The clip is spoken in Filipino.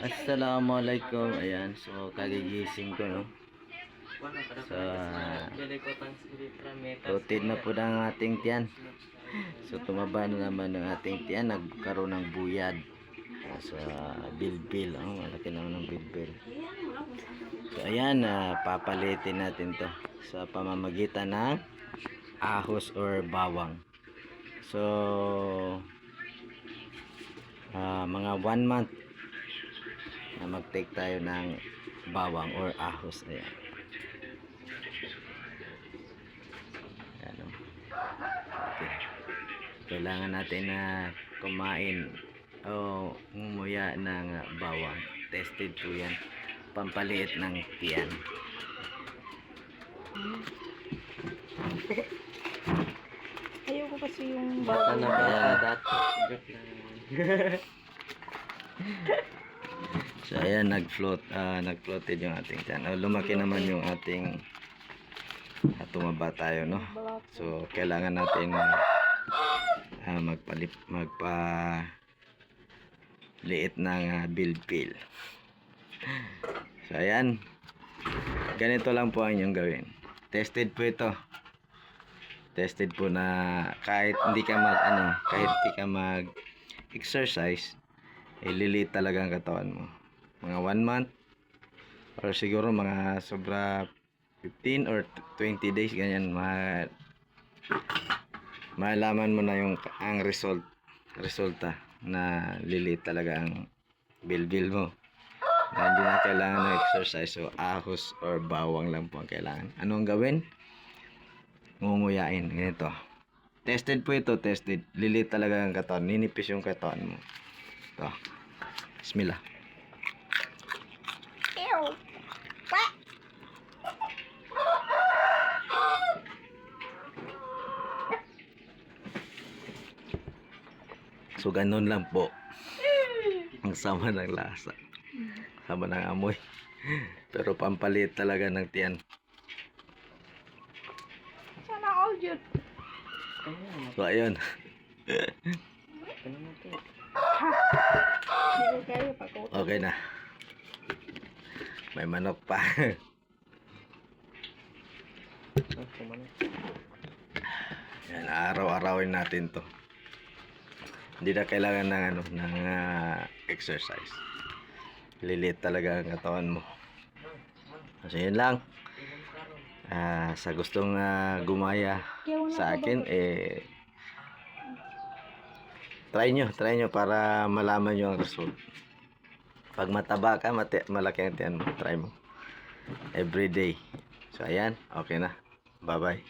Assalamualaikum. Ayan, so kagigising ko, no. So routine na po ng ating tiyan. So tumaba na naman ng ating tiyan, nagkaroon ng buyad sa bilbil, malaki naman ng bilbil. So ayan, papalitin natin to sa pamamagitan ng ahos or bawang. So mga 1 month na mag-take tayo ng bawang or ahos. Ayan. Ayan, okay. Kailangan natin na kumain o ngumuya ng bawang. Tested po yan, pampaliit ng tiyan. Ayoko kasi yung bawang. So ayan, nag-floated yung ating tiyan. Lumaki naman yung ating tumaba tayo, no. So kailangan natin magpaliit ng bilbil. So ayan, ganito lang po ang inyong gawin. Tested po ito. Tested po na kahit hindi ka mag exercise, ililiit talaga ang katawan mo. Mga 1 month or siguro mga sobra 15 or 20 days, ganyan, malaman mo na ang resulta na liliit talaga ang bilbil mo, na hindi na kailangan ng exercise. So ahos or bawang lang po ang kailangan. Ano ang gawin? Ngunguyain, ganito. Tested po ito, tested. Liliit talaga ang katawan, ninipis yung katawan mo. Ito, bismillah. Ew. What? So ganun lang po. Ang sama ng lasa, sama ng amoy, pero pampalit talaga ng tiyan. Sana all yun. So ayun. Hindi kayo pag-utot. Okay na. May manok pa. Yan, araw-arawin natin to. Hindi na kailangan ng exercise. Lilit talaga ang katawan mo. Kasi yun lang. Sa gustong gumaya sa akin, try nyo para malaman nyo ang result. Pag mataba ka, malaki ang tiyan mo, try mo everyday. So ayan, okay na. Bye bye.